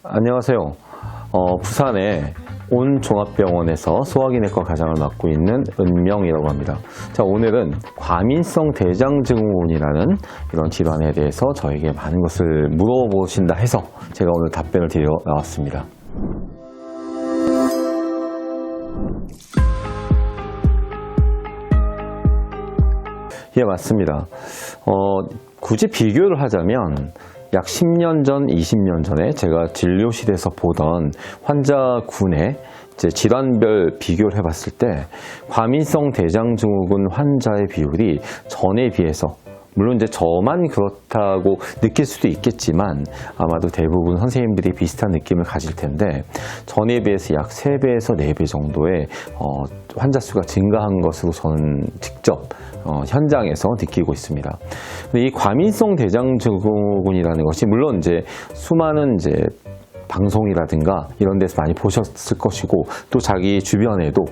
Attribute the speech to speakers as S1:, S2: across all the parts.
S1: 안녕하세요. 부산의 온종합병원에서 소화기내과 과장을 맡고 있는 은명이라고 합니다. 자, 오늘은 과민성 대장증후군이라는 이런 질환에 대해서 저에게 많은 것을 물어보신다 해서 제가 오늘 답변을 드리러 나왔습니다. 예, 맞습니다. 굳이 비교를 하자면 약 10년 전, 20년 전에 제가 진료실에서 보던 환자군의 질환별 비교를 해봤을 때 과민성 대장증후군 환자의 비율이 전에 비해서, 물론 이제 저만 그렇다고 느낄 수도 있겠지만 아마도 대부분 선생님들이 비슷한 느낌을 가질 텐데 전에 비해서 약 3배에서 4배 정도의 환자 수가 증가한 것으로 저는 직접 현장에서 느끼고 있습니다. 근데 이 과민성 대장증후군이라는 것이 물론 이제 수많은 방송이라든가 이런 데서 많이 보셨을 것이고 또 자기 주변에도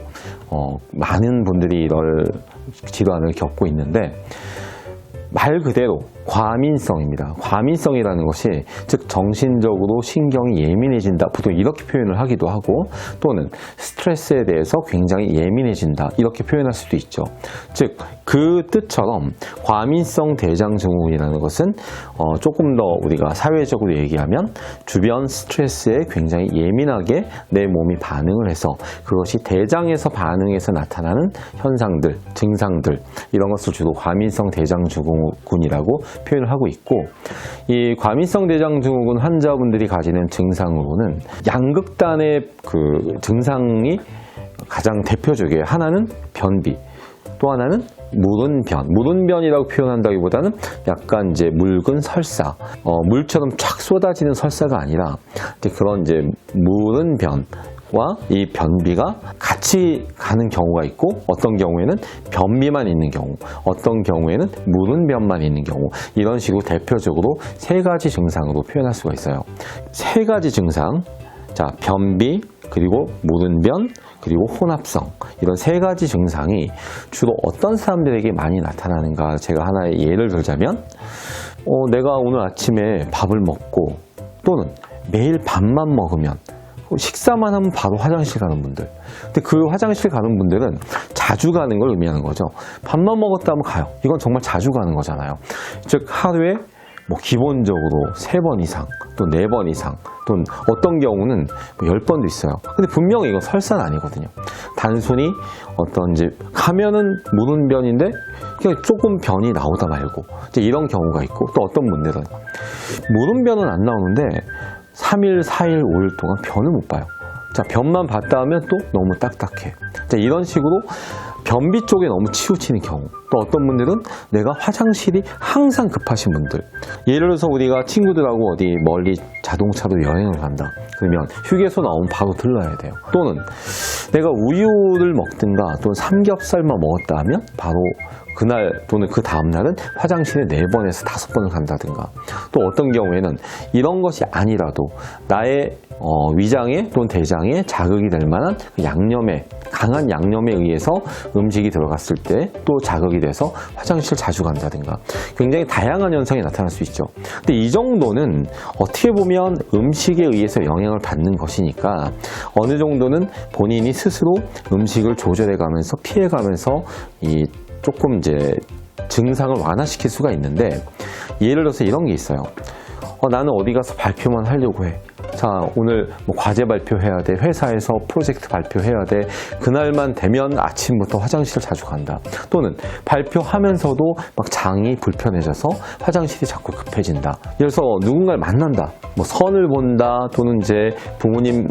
S1: 많은 분들이 이런 질환을 겪고 있는데 말 그대로 과민성입니다. 과민성이라는 것이 즉 정신적으로 신경이 예민해진다, 보통 이렇게 표현을 하기도 하고 또는 스트레스에 대해서 굉장히 예민해진다 이렇게 표현할 수도 있죠. 즉 그 뜻처럼 과민성 대장증후군이라는 것은 조금 더 우리가 사회적으로 얘기하면 주변 스트레스에 굉장히 예민하게 내 몸이 반응을 해서 그것이 대장에서 반응해서 나타나는 현상들, 증상들 이런 것을 주로 과민성 대장증후군이라고 표현을 하고 있고, 이 과민성 대장증후군 환자분들이 가지는 증상으로는 양극단의 그 증상이 가장 대표적이에요. 하나는 변비, 또 하나는 무른변이라고 표현한다기보다는 약간 묽은 설사, 물처럼 쫙 쏟아지는 설사가 아니라 그런 무른변과 이 변비가 같이 가는 경우가 있고, 어떤 경우에는 변비만 있는 경우, 어떤 경우에는 무른변만 있는 경우, 이런 식으로 대표적으로 3가지 증상으로 표현할 수가 있어요. 3가지 증상, 자, 변비, 그리고 무른변, 그리고 혼합성, 이런 3가지 증상이 주로 어떤 사람들에게 많이 나타나는가, 제가 하나의 예를 들자면 내가 오늘 아침에 밥을 먹고 또는 매일 밥만 먹으면 식사만 하면 바로 화장실 가는 분들, 근데 그 화장실 가는 분들은 자주 가는 걸 의미하는 거죠. 밥만 먹었다 하면 가요. 이건 정말 자주 가는 거잖아요. 즉 하루에 기본적으로 3번 이상, 또 4번 이상, 또는 어떤 경우는 10번도 있어요. 근데 분명히 이건 설사는 아니거든요. 단순히 가면은 무른변인데 그냥 조금 변이 나오다 말고 이런 경우가 있고, 또 어떤 분들은 무른변은 안 나오는데 3일, 4일, 5일 동안 변을 못 봐요. 자, 변만 봤다 하면 또 너무 딱딱해. 자, 이런 식으로 변비 쪽에 너무 치우치는 경우, 또 어떤 분들은 내가 화장실이 항상 급하신 분들, 예를 들어서 우리가 친구들하고 어디 멀리 자동차로 여행을 간다 그러면 휴게소 나오면 바로 들러야 돼요. 또는 내가 우유를 먹든가 또는 삼겹살만 먹었다 하면 바로 그날 또는 그 다음날은 화장실에 4번에서 5번을 간다든가, 또 어떤 경우에는 이런 것이 아니라도 나의 위장에 또는 대장에 자극이 될 만한 강한 양념에 의해서 음식이 들어갔을 때 또 자극이 돼서 화장실 자주 간다든가, 굉장히 다양한 현상이 나타날 수 있죠. 근데 이 정도는 어떻게 보면 음식에 의해서 영향을 받는 것이니까 어느 정도는 본인이 스스로 음식을 조절해 가면서 피해 가면서 조금 증상을 완화시킬 수가 있는데, 예를 들어서 이런 게 있어요. 나는 어디 가서 발표만 하려고 해. 자, 오늘 과제 발표해야 돼. 회사에서 프로젝트 발표해야 돼. 그날만 되면 아침부터 화장실 자주 간다. 또는 발표하면서도 장이 불편해져서 화장실이 자꾸 급해진다. 예를 들어서 누군가를 만난다. 선을 본다. 또는 부모님,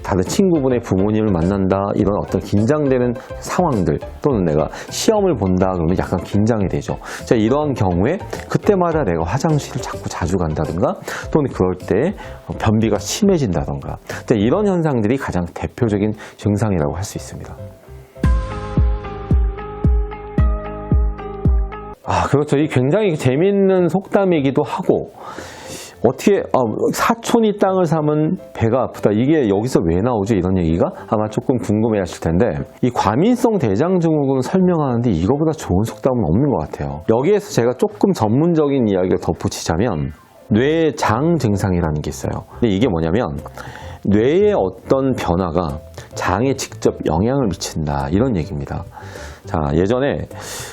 S1: 다른 친구분의 부모님을 만난다. 이런 어떤 긴장되는 상황들. 또는 내가 시험을 본다. 그러면 약간 긴장이 되죠. 자, 이런 경우에 그때마다 내가 화장실을 자주 간다든가, 또는 그럴 때 변비가 심해진다던가, 이런 현상들이 가장 대표적인 증상이라고 할 수 있습니다. 그렇죠. 이 굉장히 재미있는 속담이기도 하고, 어떻게 사촌이 땅을 사면 배가 아프다, 이게 여기서 왜 나오죠? 이런 얘기가 아마 조금 궁금해 하실 텐데, 이 과민성 대장증후군을 설명하는데 이거보다 좋은 속담은 없는 것 같아요. 여기에서 제가 조금 전문적인 이야기를 덧붙이자면, 뇌장 증상이라는 게 있어요. 근데 이게 뭐냐면 뇌의 어떤 변화가 장에 직접 영향을 미친다 이런 얘기입니다. 자, 예전에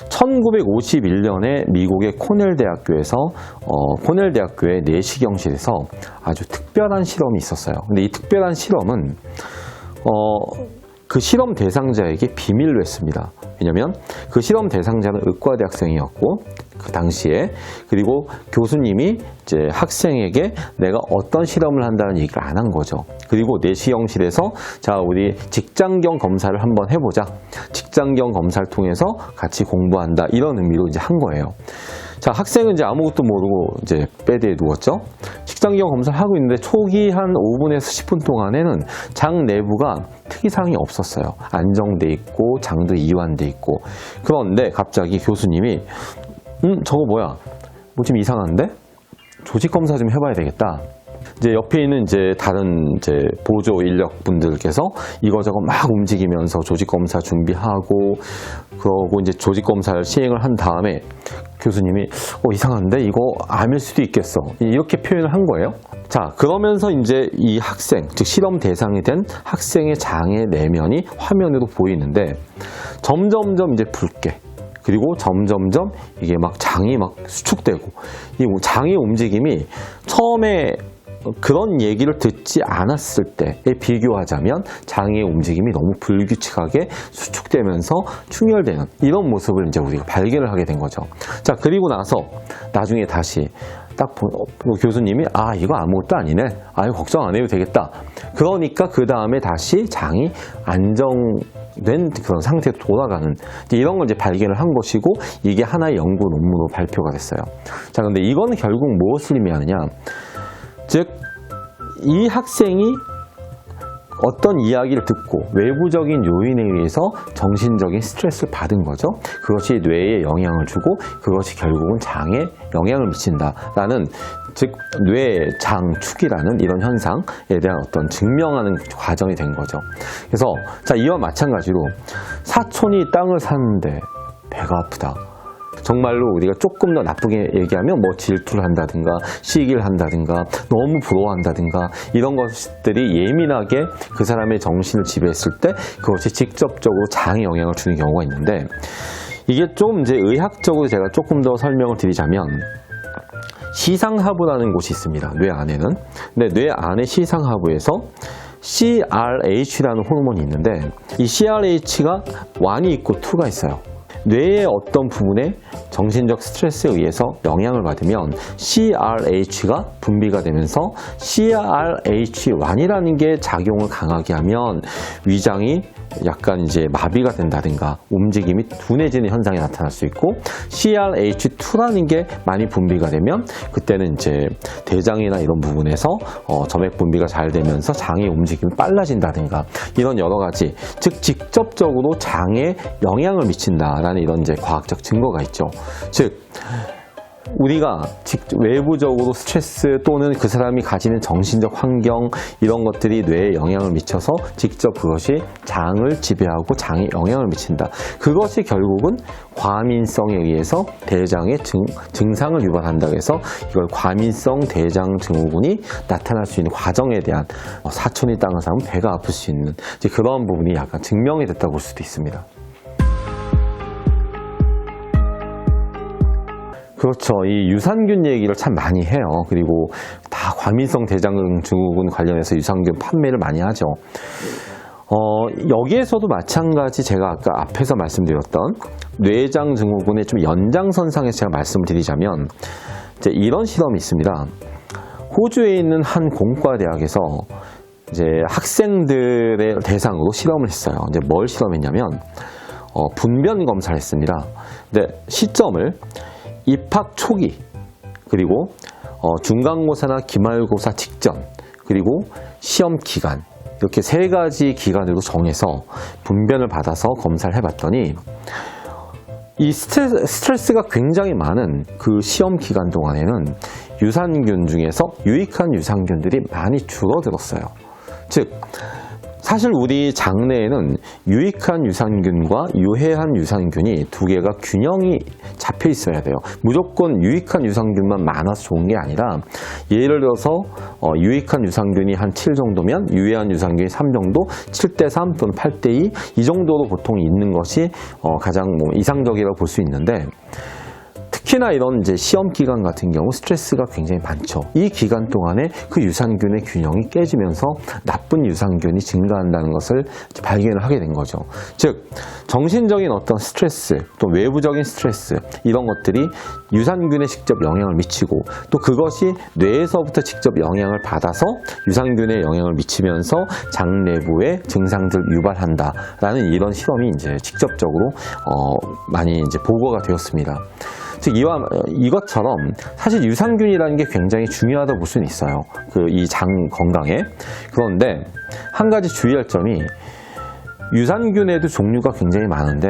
S1: 1951년에 미국의 코넬 대학교의 내시경실에서 아주 특별한 실험이 있었어요. 근데 이 특별한 실험은 그 실험 대상자에게 비밀로 했습니다. 왜냐면 그 실험 대상자는 의과대 학생이었고 그 당시에, 그리고 교수님이 이제 학생에게 내가 어떤 실험을 한다는 얘기를 안 한 거죠. 그리고 내시경실에서 자, 우리 직장경 검사를 한번 해보자. 직장경 검사를 통해서 같이 공부한다. 이런 의미로 이제 한 거예요. 자, 학생은 이제 아무것도 모르고 이제 베드에 누웠죠. 직장경 검사를 하고 있는데 초기 한 5분에서 10분 동안에는 장 내부가 특이사항이 없었어요. 안정돼 있고 장도 이완돼 있고. 그런데 갑자기 교수님이 저거 뭐야? 뭐 좀 이상한데? 조직 검사 좀 해봐야 되겠다. 이제 옆에 있는 이제 다른 이제 보조 인력 분들께서 이거저거 막 움직이면서 조직 검사 준비하고, 그러고 이제 조직 검사를 시행을 한 다음에 교수님이 이상한데 이거 암일 수도 있겠어, 이렇게 표현을 한 거예요. 자, 그러면서 이제 이 학생, 즉 실험 대상이 된 학생의 장의 내면이 화면으로 보이는데 점점점 이제 붉게, 그리고 점점점 이게 막 장이 막 수축되고, 이 장의 움직임이 처음에 그런 얘기를 듣지 않았을 때에 비교하자면 장의 움직임이 너무 불규칙하게 수축되면서 충혈되는 이런 모습을 이제 우리가 발견을 하게 된 거죠. 자, 그리고 나서 나중에 다시 딱 교수님이 이거 아무것도 아니네, 이거 걱정 안 해도 되겠다. 그러니까 그 다음에 다시 장이 안정된 그런 상태로 돌아가는 이런 걸 이제 발견을 한 것이고, 이게 하나의 연구 논문으로 발표가 됐어요. 자, 근데 이거는 결국 무엇을 의미하느냐? 즉, 이 학생이 어떤 이야기를 듣고 외부적인 요인에 의해서 정신적인 스트레스를 받은 거죠. 그것이 뇌에 영향을 주고 그것이 결국은 장에 영향을 미친다라는, 즉 뇌장축이라는 이런 현상에 대한 어떤 증명하는 과정이 된 거죠. 그래서 자, 이와 마찬가지로 사촌이 땅을 사는데 배가 아프다. 정말로 우리가 조금 더 나쁘게 얘기하면 뭐 질투를 한다든가 시기를 한다든가 너무 부러워한다든가 이런 것들이 예민하게 그 사람의 정신을 지배했을 때 그것이 직접적으로 장에 영향을 주는 경우가 있는데, 이게 좀 이제 의학적으로 제가 조금 더 설명을 드리자면 시상하부라는 곳이 있습니다. 뇌 안에는. 근데 뇌 안의 시상하부에서 CRH라는 호르몬이 있는데, 이 CRH가 1이 있고 2가 있어요. 뇌의 어떤 부분에 정신적 스트레스에 의해서 영향을 받으면 CRH가 분비가 되면서 CRH1이라는 게 작용을 강하게 하면 위장이 약간 이제 마비가 된다든가 움직임이 둔해지는 현상이 나타날 수 있고, CRH2라는 게 많이 분비가 되면 그때는 이제 대장이나 이런 부분에서 점액 분비가 잘 되면서 장의 움직임이 빨라진다든가 이런 여러 가지, 즉 직접적으로 장에 영향을 미친다라는 이런 이제 과학적 증거가 있죠. 즉 우리가 외부적으로 스트레스 또는 그 사람이 가지는 정신적 환경, 이런 것들이 뇌에 영향을 미쳐서 직접 그것이 장을 지배하고 장에 영향을 미친다. 그것이 결국은 과민성에 의해서 대장의 증상을 유발한다고 해서 이걸 과민성 대장 증후군이 나타날 수 있는 과정에 대한, 사촌이 땅을 사면 배가 아플 수 있는 이제 그런 부분이 약간 증명이 됐다고 볼 수도 있습니다. 그렇죠. 이 유산균 얘기를 참 많이 해요. 그리고 다 과민성 대장 증후군 관련해서 유산균 판매를 많이 하죠. 여기에서도 마찬가지 제가 아까 앞에서 말씀드렸던 뇌장 증후군의 좀 연장선상에서 제가 말씀을 드리자면 이제 이런 실험이 있습니다. 호주에 있는 한 공과대학에서 이제 학생들의 대상으로 실험을 했어요. 이제 뭘 실험했냐면 분변 검사를 했습니다. 근데 시점을 입학 초기, 그리고 중간고사나 기말고사 직전, 그리고 시험 기간, 이렇게 세 가지 기간으로 정해서 분변을 받아서 검사를 해봤더니 이 스트레스가 굉장히 많은 그 시험 기간 동안에는 유산균 중에서 유익한 유산균들이 많이 줄어들었어요. 즉 사실 우리 장내에는 유익한 유산균과 유해한 유산균이 두 개가 균형이 잡혀 있어야 돼요. 무조건 유익한 유산균만 많아서 좋은 게 아니라, 예를 들어서 유익한 유산균이 한 7 정도면 유해한 유산균이 3 정도, 7:3 또는 8:2 이 정도로 보통 있는 것이 가장 이상적이라고 볼 수 있는데, 특히나 이런 이제 시험 기간 같은 경우 스트레스가 굉장히 많죠. 이 기간 동안에 그 유산균의 균형이 깨지면서 나쁜 유산균이 증가한다는 것을 발견을 하게 된 거죠. 즉, 정신적인 어떤 스트레스, 또 외부적인 스트레스, 이런 것들이 유산균에 직접 영향을 미치고, 또 그것이 뇌에서부터 직접 영향을 받아서 유산균에 영향을 미치면서 장 내부의 증상들을 유발한다라는 이런 실험이 이제 직접적으로 많이 이제 보고가 되었습니다. 즉, 이것처럼 사실 유산균이라는 게 굉장히 중요하다고 볼 수는 있어요. 이 장 건강에. 그런데 한 가지 주의할 점이, 유산균에도 종류가 굉장히 많은데,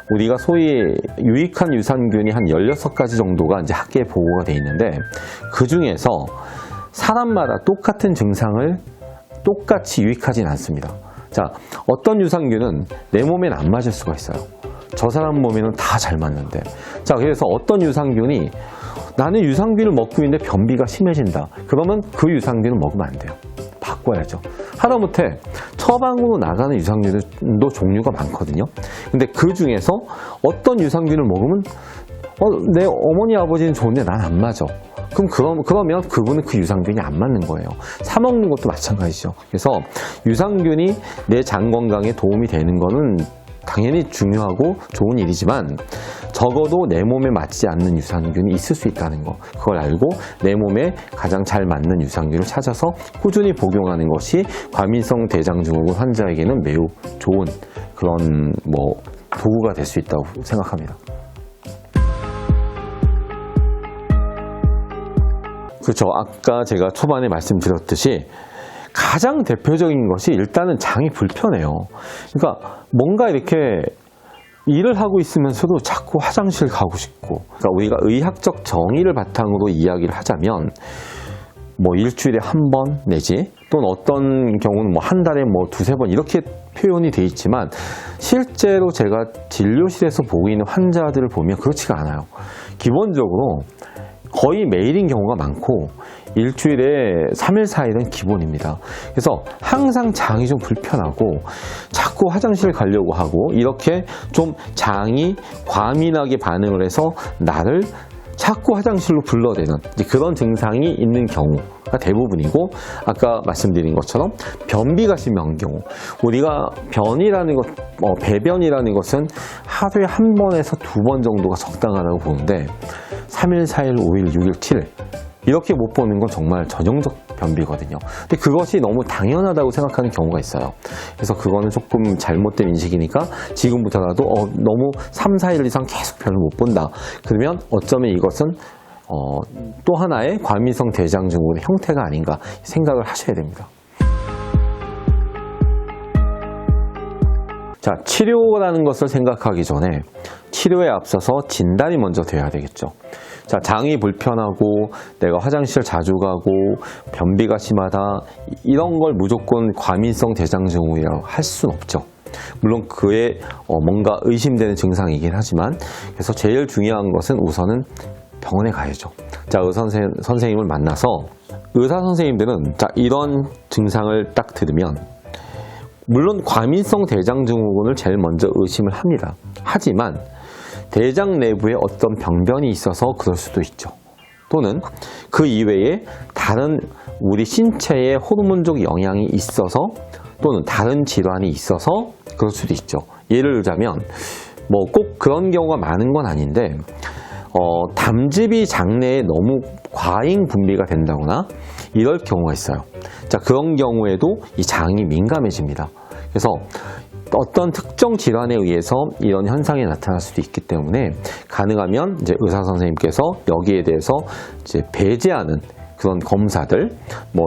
S1: 우리가 소위 유익한 유산균이 한 16가지 정도가 이제 학계에 보고가 돼 있는데, 그 중에서 사람마다 똑같은 증상을 똑같이 유익하진 않습니다. 자, 어떤 유산균은 내 몸엔 안 맞을 수가 있어요. 저 사람 몸에는 다 잘 맞는데. 자, 그래서 어떤 유산균이, 나는 유산균을 먹고 있는데 변비가 심해진다. 그러면 그 유산균을 먹으면 안 돼요. 바꿔야죠. 하다못해 처방으로 나가는 유산균도 종류가 많거든요. 근데 그 중에서 어떤 유산균을 먹으면 내 어머니 아버지는 좋은데 난 안 맞아. 그러면 그분은 그 유산균이 안 맞는 거예요. 사 먹는 것도 마찬가지죠. 그래서 유산균이 내 장 건강에 도움이 되는 거는 당연히 중요하고 좋은 일이지만, 적어도 내 몸에 맞지 않는 유산균이 있을 수 있다는 거, 그걸 알고 내 몸에 가장 잘 맞는 유산균을 찾아서 꾸준히 복용하는 것이 과민성 대장증후군 환자에게는 매우 좋은 그런 도구가 될 수 있다고 생각합니다. 그렇죠. 아까 제가 초반에 말씀드렸듯이 가장 대표적인 것이 일단은 장이 불편해요. 그러니까 뭔가 이렇게 일을 하고 있으면서도 자꾸 화장실 가고 싶고, 그러니까 우리가 의학적 정의를 바탕으로 이야기를 하자면 일주일에 한 번 내지, 또는 어떤 경우는 한 달에 2-3번 이렇게 표현이 돼 있지만, 실제로 제가 진료실에서 보고 있는 환자들을 보면 그렇지가 않아요. 기본적으로 거의 매일인 경우가 많고, 일주일에 3일, 4일은 기본입니다. 그래서 항상 장이 좀 불편하고 자꾸 화장실 가려고 하고, 이렇게 좀 장이 과민하게 반응을 해서 나를 자꾸 화장실로 불러대는 그런 증상이 있는 경우가 대부분이고, 아까 말씀드린 것처럼 변비가 심한 경우, 우리가 변이라는 것, 배변이라는 것은 하루에 1번에서 2번 정도가 적당하다고 보는데, 3일, 4일, 5일, 6일, 7일 이렇게 못 보는 건 정말 전형적 변비거든요. 근데 그것이 너무 당연하다고 생각하는 경우가 있어요. 그래서 그거는 조금 잘못된 인식이니까 지금부터라도 너무 3, 4일 이상 계속 변을 못 본다. 그러면 어쩌면 이것은 또 하나의 과민성 대장증후군의 형태가 아닌가 생각을 하셔야 됩니다. 자, 치료라는 것을 생각하기 전에 치료에 앞서서 진단이 먼저 돼야 되겠죠. 자, 장이 불편하고 내가 화장실 자주 가고 변비가 심하다, 이런 걸 무조건 과민성 대장증후군이라고 할 수는 없죠. 물론 그에 뭔가 의심되는 증상이긴 하지만, 그래서 제일 중요한 것은 우선은 병원에 가야죠. 자, 의사 선생님을 만나서, 의사 선생님들은 이런 증상을 딱 들으면 물론 과민성 대장증후군을 제일 먼저 의심을 합니다. 하지만 대장 내부에 어떤 병변이 있어서 그럴 수도 있죠. 또는 그 이외에 다른 우리 신체에 호르몬적 영향이 있어서, 또는 다른 질환이 있어서 그럴 수도 있죠. 예를 들자면 꼭 그런 경우가 많은 건 아닌데, 담즙이 장내에 너무 과잉 분비가 된다거나 이럴 경우가 있어요. 자, 그런 경우에도 이 장이 민감해집니다. 그래서 어떤 특정 질환에 의해서 이런 현상이 나타날 수도 있기 때문에, 가능하면 이제 의사 선생님께서 여기에 대해서 이제 배제하는 그런 검사들,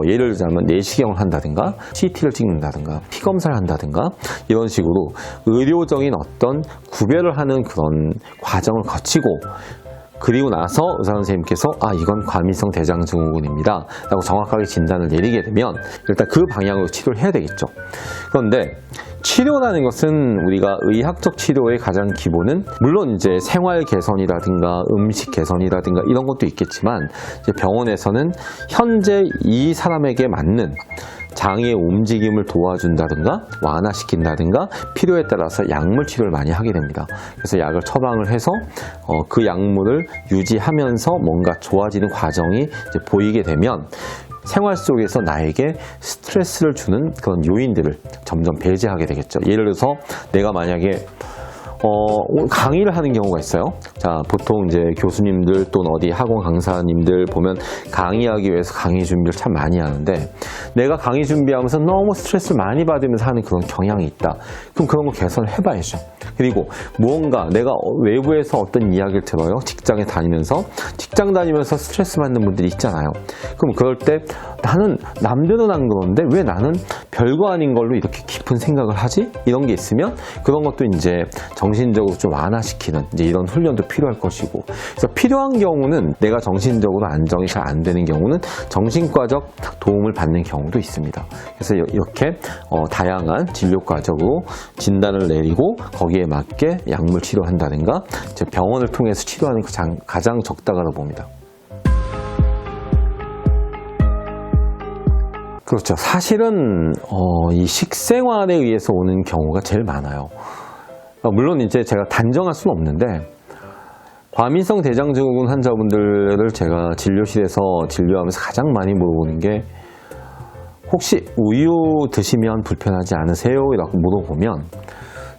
S1: 예를 들자면 내시경을 한다든가 CT를 찍는다든가 피 검사를 한다든가 이런 식으로 의료적인 어떤 구별을 하는 그런 과정을 거치고, 그리고 나서 의사 선생님께서 이건 과민성 대장증후군입니다 라고 정확하게 진단을 내리게 되면 일단 그 방향으로 치료를 해야 되겠죠. 그런데 치료라는 것은 우리가 의학적 치료의 가장 기본은 물론 이제 생활 개선이라든가 음식 개선이라든가 이런 것도 있겠지만 이제 병원에서는 현재 이 사람에게 맞는 장의 움직임을 도와준다든가 완화시킨다든가 필요에 따라서 약물 치료를 많이 하게 됩니다. 그래서 약을 처방을 해서 그 약물을 유지하면서 뭔가 좋아지는 과정이 이제 보이게 되면 생활 속에서 나에게 스트레스를 주는 그런 요인들을 점점 배제하게 되겠죠. 예를 들어서 내가 만약에 강의를 하는 경우가 있어요. 자, 보통 이제 교수님들 또는 어디 학원 강사님들 보면 강의하기 위해서 강의 준비를 참 많이 하는데 내가 강의 준비하면서 너무 스트레스를 많이 받으면서 하는 그런 경향이 있다. 그럼 그런 거 개선을 해봐야죠. 그리고 무언가 내가 외부에서 어떤 이야기를 들어요. 직장 다니면서 스트레스 받는 분들이 있잖아요. 그럼 그럴 때 나는 남들은 안 그러는데 왜 나는 별거 아닌 걸로 이렇게 깊은 생각을 하지? 이런 게 있으면 그런 것도 이제 정신적으로 좀 완화시키는 이제 이런 훈련도 필요할 것이고, 그래서 필요한 경우는 내가 정신적으로 안정이 잘 안 되는 경우는 정신과적 도움을 받는 경우도 있습니다. 그래서 이렇게 다양한 진료 과정으로 진단을 내리고 거기에 맞게 약물 치료한다든가 이제 병원을 통해서 치료하는 게 가장 적당하다고 봅니다. 그렇죠. 사실은 이 식생활에 의해서 오는 경우가 제일 많아요. 물론 이제 제가 단정할 수는 없는데 과민성 대장증후군 환자분들을 제가 진료실에서 진료하면서 가장 많이 물어보는 게 혹시 우유 드시면 불편하지 않으세요? 라고 물어보면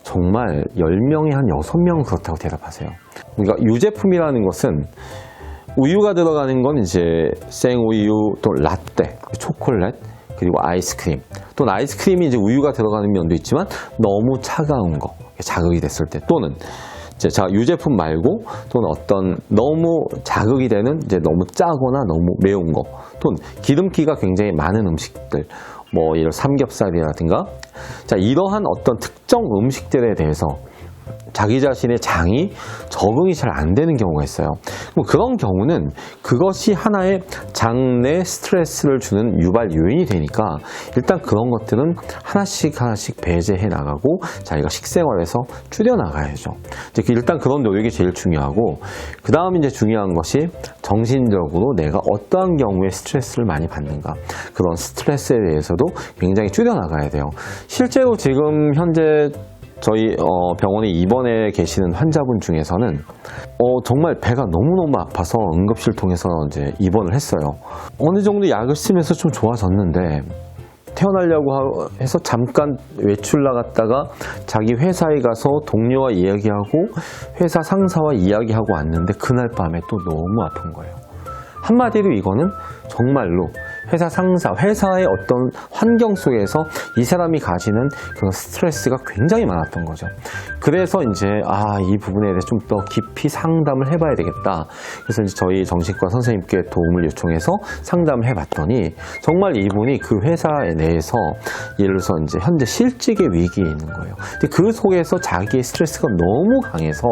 S1: 정말 10명이 한 6명은 그렇다고 대답하세요. 그러니까 유제품이라는 것은 우유가 들어가는 건 이제 생우유 또 라떼, 초콜릿 그리고 아이스크림, 또는 아이스크림이 이제 우유가 들어가는 면도 있지만 너무 차가운 거, 자극이 됐을 때, 또는 이제 유제품 말고 또는 어떤 너무 자극이 되는 이제 너무 짜거나 너무 매운 거, 또는 기름기가 굉장히 많은 음식들, 뭐 예를 삼겹살이라든가, 자, 이러한 어떤 특정 음식들에 대해서 자기 자신의 장이 적응이 잘 안 되는 경우가 있어요. 그런 경우는 그것이 하나의 장 내 스트레스를 주는 유발 요인이 되니까 일단 그런 것들은 하나씩 배제해 나가고 자기가 식생활에서 줄여 나가야죠. 일단 그런 노력이 제일 중요하고, 그 다음 이제 중요한 것이 정신적으로 내가 어떠한 경우에 스트레스를 많이 받는가, 그런 스트레스에 대해서도 굉장히 줄여 나가야 돼요. 실제로 지금 현재 저희 병원에 입원해 계시는 환자분 중에서는 정말 배가 너무너무 아파서 응급실 통해서 이제 입원을 했어요. 어느 정도 약을 쓰면서 좀 좋아졌는데 퇴원하려고 해서 잠깐 외출 나갔다가 자기 회사에 가서 동료와 이야기하고 회사 상사와 이야기하고 왔는데 그날 밤에 또 너무 아픈 거예요. 한마디로 이거는 정말로 회사 상사, 회사의 어떤 환경 속에서 이 사람이 가지는 그런 스트레스가 굉장히 많았던 거죠. 그래서 이제 이 부분에 대해서 좀 더 깊이 상담을 해봐야 되겠다. 그래서 이제 저희 정신과 선생님께 도움을 요청해서 상담을 해봤더니 정말 이분이 그 회사 내에서 예를 들어서 이제 현재 실직의 위기에 있는 거예요. 근데 그 속에서 자기의 스트레스가 너무 강해서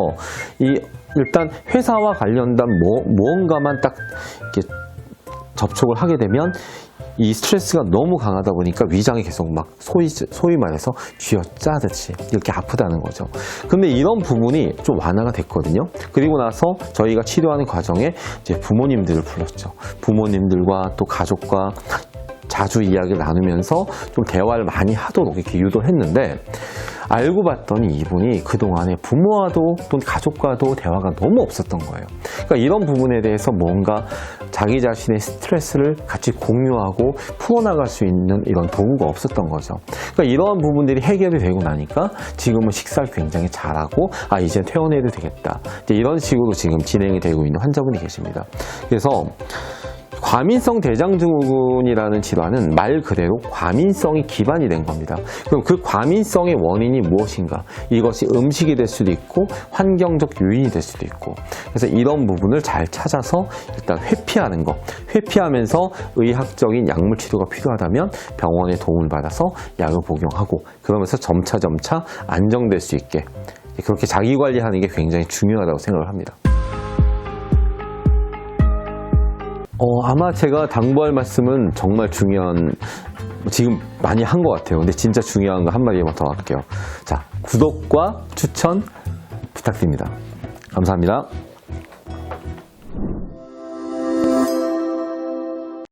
S1: 일단 회사와 관련된 무언가만 딱 이렇게 접촉을 하게 되면 이 스트레스가 너무 강하다 보니까 위장이 계속 막 소위 말해서 쥐어짜듯이 이렇게 아프다는 거죠. 근데 이런 부분이 좀 완화가 됐거든요. 그리고 나서 저희가 치료하는 과정에 이제 부모님들을 불렀죠. 부모님들과 또 가족과 자주 이야기를 나누면서 좀 대화를 많이 하도록 이렇게 유도를 했는데, 알고 봤더니 이분이 그동안에 부모와도 또 가족과도 대화가 너무 없었던 거예요. 그러니까 이런 부분에 대해서 뭔가 자기 자신의 스트레스를 같이 공유하고 풀어나갈 수 있는 이런 도구가 없었던 거죠. 그러니까 이러한 부분들이 해결이 되고 나니까 지금은 식사를 굉장히 잘하고 이제 퇴원해도 되겠다, 이런 식으로 지금 진행이 되고 있는 환자분이 계십니다. 그래서 과민성 대장증후군이라는 질환은 말 그대로 과민성이 기반이 된 겁니다. 그럼 그 과민성의 원인이 무엇인가? 이것이 음식이 될 수도 있고 환경적 요인이 될 수도 있고, 그래서 이런 부분을 잘 찾아서 일단 회피하는 거, 회피하면서 의학적인 약물 치료가 필요하다면 병원의 도움을 받아서 약을 복용하고, 그러면서 점차 안정될 수 있게 그렇게 자기 관리하는 게 굉장히 중요하다고 생각을 합니다. 아마 제가 당부할 말씀은 정말 중요한, 지금 많이 한 것 같아요. 근데 진짜 중요한 거 한마디만 더 할게요. 자, 구독과 추천 부탁드립니다. 감사합니다.